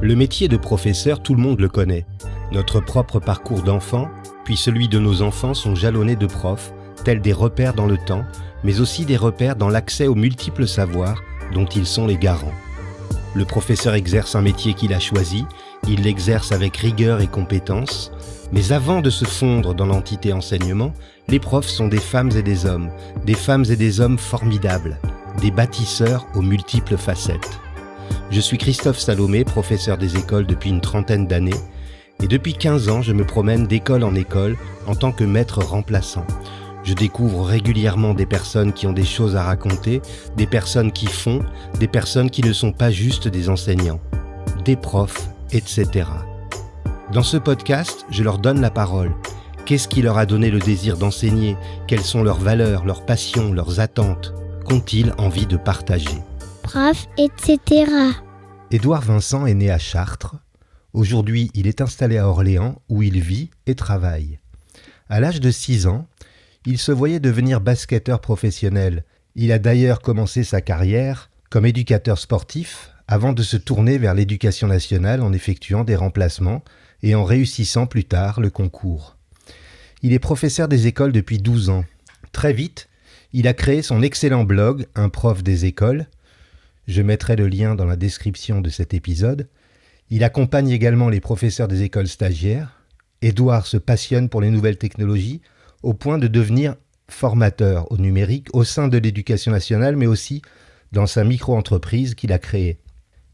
Le métier de professeur, tout le monde le connaît. Notre propre parcours d'enfant, puis celui de nos enfants sont jalonnés de profs, tels des repères dans le temps, mais aussi des repères dans l'accès aux multiples savoirs dont ils sont les garants. Le professeur exerce un métier qu'il a choisi, il l'exerce avec rigueur et compétence, mais avant de se fondre dans l'entité enseignement, les profs sont des femmes et des hommes formidables, des bâtisseurs aux multiples facettes. Je suis Christophe Salomé, professeur des écoles depuis une trentaine d'années, et depuis 15 ans, je me promène d'école en école en tant que maître remplaçant. Je découvre régulièrement des personnes qui ont des choses à raconter, des personnes qui font, des personnes qui ne sont pas juste des enseignants, des profs, etc. Dans ce podcast, je leur donne la parole. Qu'est-ce qui leur a donné le désir d'enseigner? Quelles sont leurs valeurs, leurs passions, leurs attentes? Qu'ont-ils envie de partager? Prof, etc. Édouard Vincent est né à Chartres. Aujourd'hui, il est installé à Orléans où il vit et travaille. À l'âge de 6 ans, il se voyait devenir basketteur professionnel. Il a d'ailleurs commencé sa carrière comme éducateur sportif avant de se tourner vers l'éducation nationale en effectuant des remplacements et en réussissant plus tard le concours. Il est professeur des écoles depuis 12 ans. Très vite, il a créé son excellent blog « Un prof des écoles ». Je mettrai le lien dans la description de cet épisode. Il accompagne également les professeurs des écoles stagiaires. Édouard se passionne pour les nouvelles technologies au point de devenir formateur au numérique au sein de l'éducation nationale, mais aussi dans sa micro-entreprise qu'il a créée.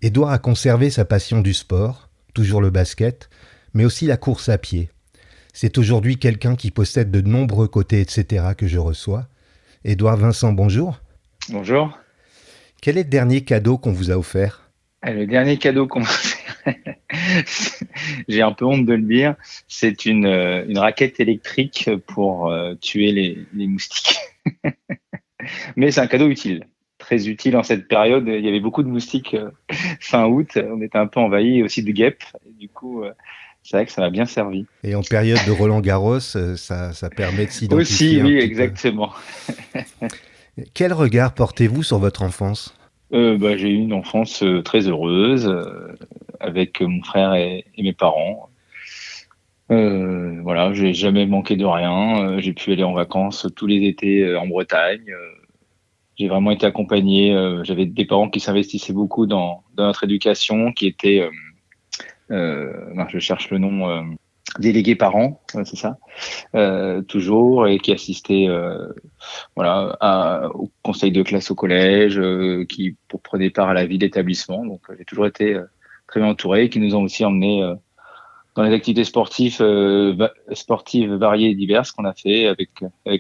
Édouard a conservé sa passion du sport, toujours le basket, mais aussi la course à pied. C'est aujourd'hui quelqu'un qui possède de nombreux côtés, etc. que je reçois. Édouard Vincent, bonjour. Bonjour. Quel est le dernier cadeau qu'on vous a offert ? Le dernier cadeau qu'on m'a fait, j'ai un peu honte de le dire, c'est une raquette électrique pour tuer les moustiques. Mais c'est un cadeau utile, très utile en cette période. Il y avait beaucoup de moustiques fin août, on était un peu envahis, aussi de guêpes. Et du coup, c'est vrai que ça m'a bien servi. Et en période de Roland-Garros, ça permet de s'identifier aussi, oui, un petit exactement. peu. Quel regard portez-vous sur votre enfance ? J'ai eu une enfance très heureuse avec mon frère et mes parents. Voilà, j'ai jamais manqué de rien. J'ai pu aller en vacances tous les étés en Bretagne. J'ai vraiment été accompagné. J'avais des parents qui s'investissaient beaucoup dans notre éducation, qui étaient, je cherche le nom, délégués parents, c'est ça, toujours, et qui assistaient au conseil de classe au collège, qui prenaient part à la vie d'établissement. Donc j'ai toujours été très bien entouré, et qui nous ont aussi emmenés dans les activités sportives variées et diverses qu'on a fait avec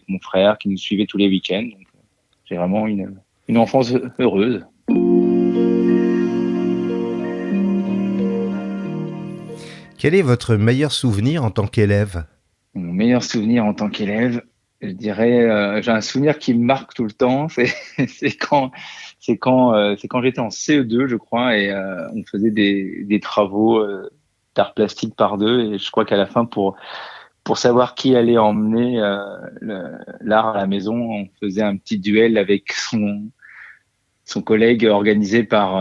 mon frère, qui nous suivait tous les week-ends. Donc j'ai vraiment une enfance heureuse. Quel est votre meilleur souvenir en tant qu'élève ? Mon meilleur souvenir en tant qu'élève, je dirais, j'ai un souvenir qui me marque tout le temps. C'est quand j'étais en CE2, je crois, et on faisait des travaux d'art plastique par deux. Et je crois qu'à la fin, pour savoir qui allait emmener l'art à la maison, on faisait un petit duel avec son collègue organisé par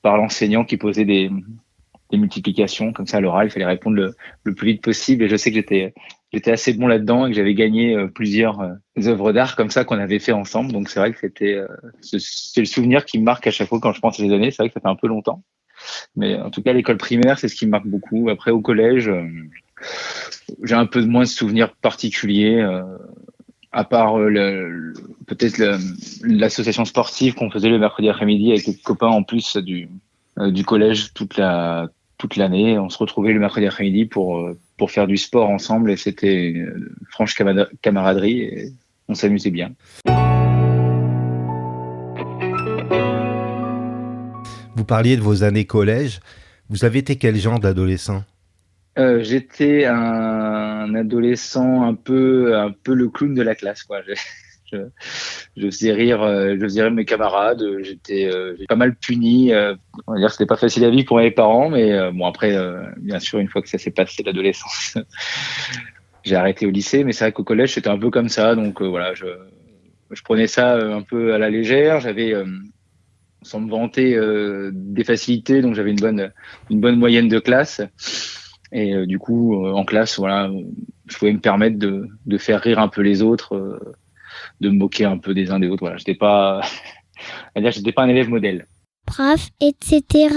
l'enseignant qui posait des multiplications comme ça à l'oral. Il fallait répondre le plus vite possible, et je sais que j'étais assez bon là-dedans et que j'avais gagné plusieurs œuvres d'art comme ça qu'on avait fait ensemble. Donc c'est vrai que c'est le souvenir qui me marque à chaque fois quand je pense à ces années. C'est vrai que ça fait un peu longtemps, mais en tout cas l'école primaire, c'est ce qui me marque beaucoup. Après au collège, j'ai un peu moins de souvenirs particuliers, à part peut-être l'association sportive qu'on faisait le mercredi après-midi avec les copains en plus du collège toute l'année. On se retrouvait le mercredi après-midi pour faire du sport ensemble, et c'était une franche camaraderie et on s'amusait bien. Vous parliez de vos années collège. Vous avez été quel genre d'adolescent ? J'étais un adolescent un peu le clown de la classe, quoi. Je faisais rire mes camarades. J'ai pas mal puni. On va dire que c'était pas facile à vivre pour mes parents, mais bon après, bien sûr, une fois que ça s'est passé l'adolescence, j'ai arrêté au lycée. Mais c'est vrai qu'au collège, c'était un peu comme ça. Donc voilà, je prenais ça un peu à la légère. sans me vanter des facilités. Donc j'avais une bonne moyenne de classe. Et du coup, en classe, voilà, je pouvais me permettre de faire rire un peu les autres, de me moquer un peu des uns des autres. Voilà, j'étais pas un élève modèle. Prof, etc.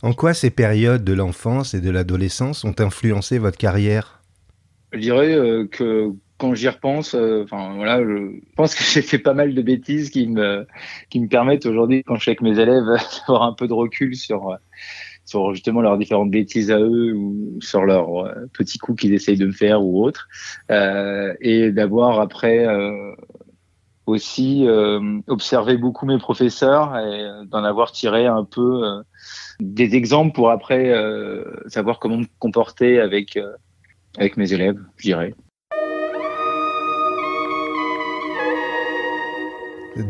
En quoi ces périodes de l'enfance et de l'adolescence ont influencé votre carrière? Je dirais que quand j'y repense, voilà, je pense que j'ai fait pas mal de bêtises qui me permettent aujourd'hui, quand je suis avec mes élèves, d'avoir un peu de recul sur justement leurs différentes bêtises à eux ou sur leurs petits coups qu'ils essayent de me faire ou autres, et d'avoir après aussi observé beaucoup mes professeurs et d'en avoir tiré un peu des exemples pour après savoir comment me comporter avec mes élèves, je dirais.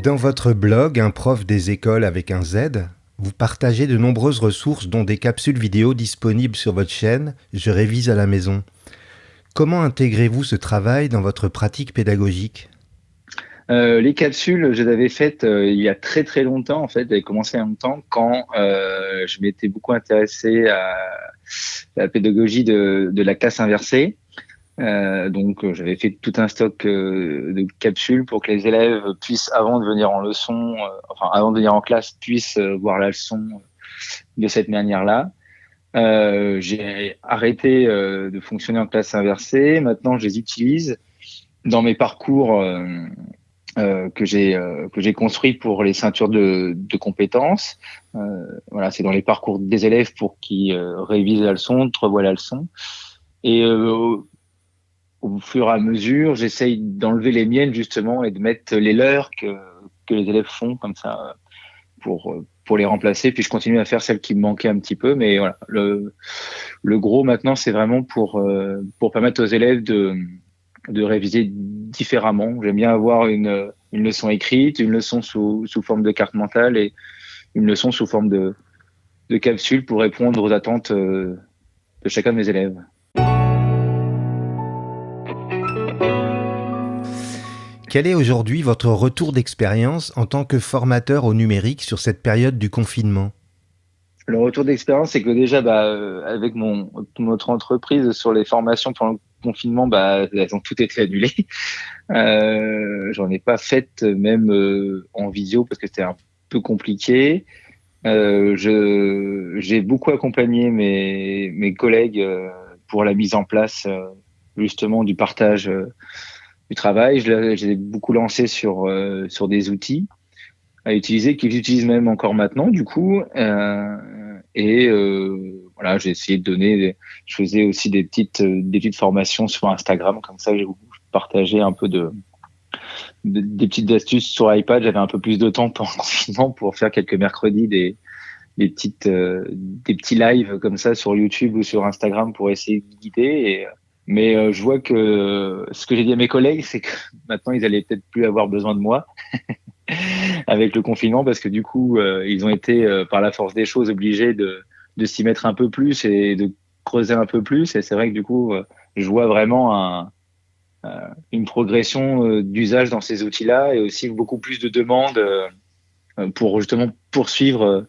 Dans votre blog, un prof des écoles avec un Z, vous partagez de nombreuses ressources dont des capsules vidéo disponibles sur votre chaîne Je révise à la maison. Comment intégrez-vous ce travail dans votre pratique pédagogique? Les capsules, je les avais faites il y a très très longtemps. En fait, j'avais commencé il y a longtemps quand je m'étais beaucoup intéressé à la pédagogie de la classe inversée. Donc, j'avais fait tout un stock de capsules pour que les élèves puissent, avant de venir en leçon, avant de venir en classe, puissent voir la leçon de cette manière-là. J'ai arrêté de fonctionner en classe inversée. Maintenant, je les utilise dans mes parcours que j'ai construit pour les ceintures de compétences. Voilà, c'est dans les parcours des élèves pour qu'ils révisent la leçon, revoient la leçon. Et au fur et à mesure, j'essaye d'enlever les miennes justement et de mettre les leurs que les élèves font comme ça pour les remplacer. Puis je continue à faire celles qui me manquaient un petit peu, mais voilà, le gros maintenant c'est vraiment pour permettre aux élèves de réviser différemment. J'aime bien avoir une leçon écrite, une leçon sous forme de carte mentale et une leçon sous forme de capsule pour répondre aux attentes de chacun de mes élèves. Quel est aujourd'hui votre retour d'expérience en tant que formateur au numérique sur cette période du confinement? Le retour d'expérience, c'est que déjà, avec notre entreprise sur les formations pendant le confinement, elles ont toutes été annulées. J'en ai pas fait même en visio parce que c'était un peu compliqué. J'ai beaucoup accompagné mes collègues pour la mise en place justement du partage du travail. Je les ai beaucoup lancés sur des outils à utiliser qu'ils utilisent même encore maintenant du coup. Voilà, j'ai essayé de donner. Je faisais aussi des petites formations sur Instagram, comme ça j'ai partagé un peu des petites astuces sur iPad. J'avais un peu plus de temps pendant le confinement pour faire quelques mercredis des petits lives comme ça sur YouTube ou sur Instagram pour essayer de guider. Mais je vois que ce que j'ai dit à mes collègues, c'est que maintenant ils allaient peut-être plus avoir besoin de moi avec le confinement parce que du coup ils ont été par la force des choses obligés de s'y mettre un peu plus et de creuser un peu plus. Et c'est vrai que du coup je vois vraiment une progression d'usage dans ces outils-là et aussi beaucoup plus de demandes pour justement poursuivre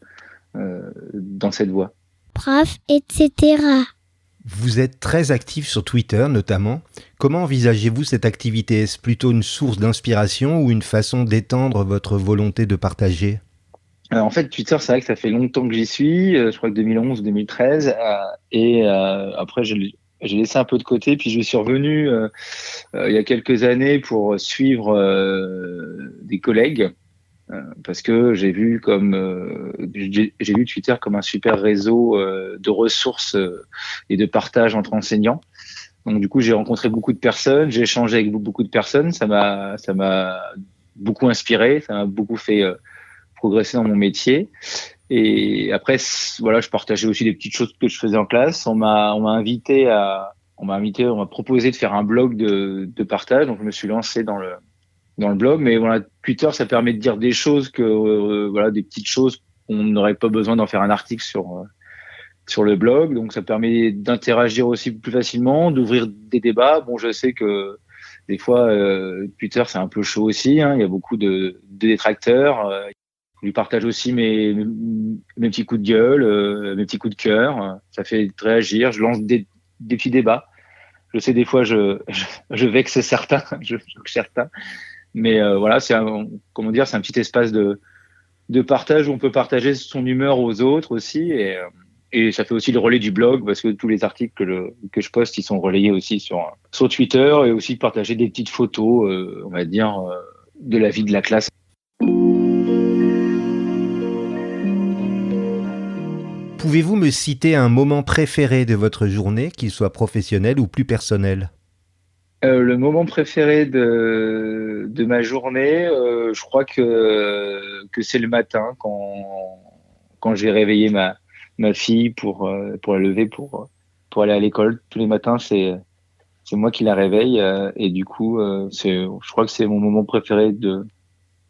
dans cette voie. Prof, etc. Vous êtes très actif sur Twitter notamment. Comment envisagez-vous cette activité? Est-ce plutôt une source d'inspiration ou une façon d'étendre votre volonté de partager? En fait, Twitter, c'est vrai que ça fait longtemps que j'y suis, je crois que 2011 ou 2013, après j'ai laissé un peu de côté, puis je suis revenu il y a quelques années pour suivre des collègues, parce que j'ai vu Twitter comme un super réseau de ressources et de partage entre enseignants. Donc du coup, j'ai rencontré beaucoup de personnes, j'ai échangé avec beaucoup de personnes, ça m'a beaucoup inspiré, ça m'a beaucoup fait progresser dans mon métier. Et après, voilà, je partageais aussi des petites choses que je faisais en classe. On m'a proposé de faire un blog de partage, donc je me suis lancé dans le blog. Mais voilà, Twitter, ça permet de dire des choses voilà, des petites choses qu'on n'aurait pas besoin d'en faire un article sur le blog. Donc ça permet d'interagir aussi plus facilement, d'ouvrir des débats. Bon, je sais que des fois Twitter c'est un peu chaud aussi, hein. Il y a beaucoup de détracteurs. Je lui partage aussi mes petits coups de gueule, mes petits coups de cœur. Ça fait réagir. Je lance des petits débats. Je sais, des fois, je vexe certains, je choque certains. Mais voilà, c'est un petit espace de partage où on peut partager son humeur aux autres aussi. Et ça fait aussi le relais du blog, parce que tous les articles que je poste, ils sont relayés aussi sur Twitter, et aussi partager des petites photos, on va dire, de la vie de la classe. Pouvez-vous me citer un moment préféré de votre journée, qu'il soit professionnel ou plus personnel ? Le moment préféré de ma journée, je crois que c'est le matin, quand j'ai réveillé ma fille pour la lever pour aller à l'école. Tous les matins, c'est moi qui la réveille, et du coup, je crois que c'est mon moment préféré de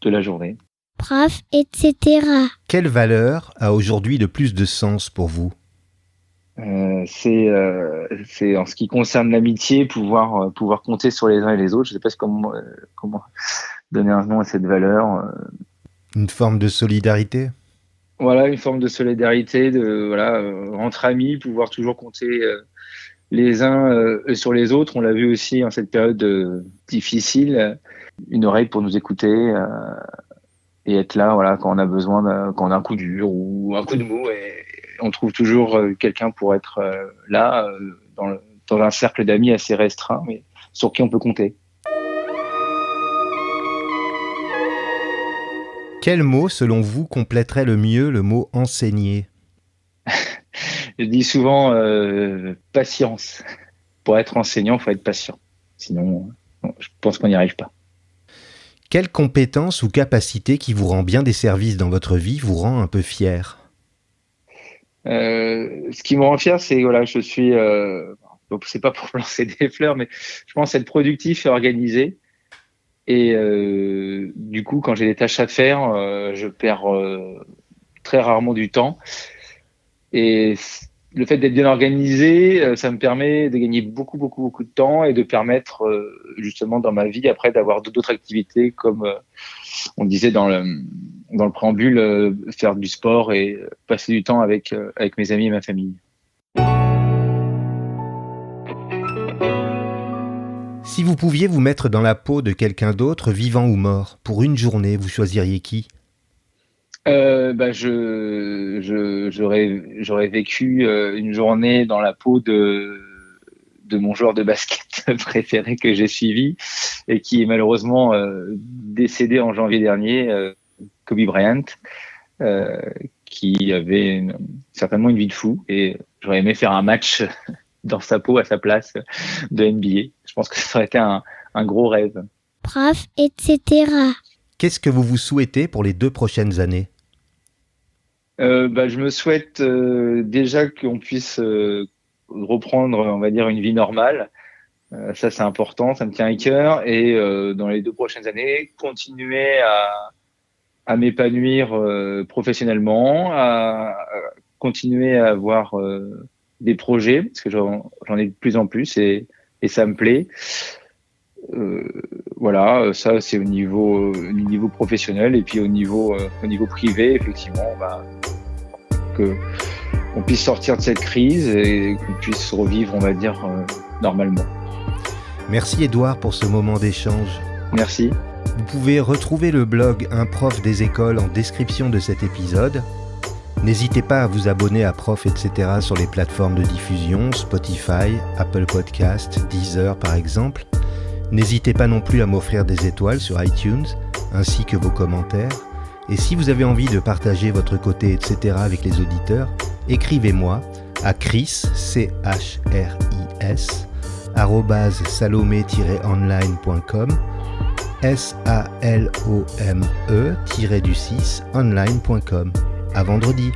la journée. Prof, etc. Quelle valeur a aujourd'hui le plus de sens pour vous ? C'est en ce qui concerne l'amitié, pouvoir compter sur les uns et les autres. Je ne sais pas comment donner un nom à cette valeur. Une forme de solidarité ? Voilà, une forme de solidarité, entre amis, pouvoir toujours compter les uns sur les autres. On l'a vu aussi en cette période difficile, une oreille pour nous écouter, et être là, voilà, quand on a besoin, quand on a un coup dur ou un coup de mou, et on trouve toujours quelqu'un pour être là, dans un cercle d'amis assez restreint, mais sur qui on peut compter. Quel mot, selon vous, compléterait le mieux le mot enseigner ? Je dis souvent patience. Pour être enseignant, il faut être patient. Sinon, je pense qu'on n'y arrive pas. Quelle compétence ou capacité qui vous rend bien des services dans votre vie vous rend un peu fier ? Ce qui me rend fier, c'est je suis. C'est pas pour lancer des fleurs, mais je pense être productif et organisé. Et du coup, quand j'ai des tâches à faire, je perds très rarement du temps. Et le fait d'être bien organisé, ça me permet de gagner beaucoup de temps, et de permettre justement dans ma vie après d'avoir d'autres activités, comme on disait dans le préambule, faire du sport et passer du temps avec mes amis et ma famille. Si vous pouviez vous mettre dans la peau de quelqu'un d'autre, vivant ou mort, pour une journée, vous choisiriez qui ? J'aurais vécu une journée dans la peau de mon joueur de basket préféré que j'ai suivi, et qui est malheureusement décédé en janvier dernier, Kobe Bryant, qui avait certainement une vie de fou, et j'aurais aimé faire un match dans sa peau à sa place de NBA. Je pense que ça aurait été un gros rêve. Prof, etc. Qu'est-ce que vous vous souhaitez pour les 2 prochaines années ? Je me souhaite déjà qu'on puisse reprendre, on va dire, une vie normale. Ça, c'est important, ça me tient à cœur. Et dans les 2 prochaines années, continuer à m'épanouir professionnellement, à continuer à avoir des projets, parce que j'en ai de plus en plus, et ça me plaît. Ça c'est au niveau professionnel, et puis au niveau privé, effectivement, qu'on puisse sortir de cette crise et qu'on puisse revivre, on va dire, normalement. Merci Édouard pour ce moment d'échange. Merci. Vous pouvez retrouver le blog Un prof des écoles en description de cet épisode. N'hésitez pas à vous abonner à Prof, etc. sur les plateformes de diffusion, Spotify, Apple Podcast, Deezer par exemple. N'hésitez pas non plus à m'offrir des étoiles sur iTunes, ainsi que vos commentaires. Et si vous avez envie de partager votre côté, etc. avec les auditeurs, écrivez-moi à chris, CHRIS, @salome-online.com, SALOME-online.com. À vendredi.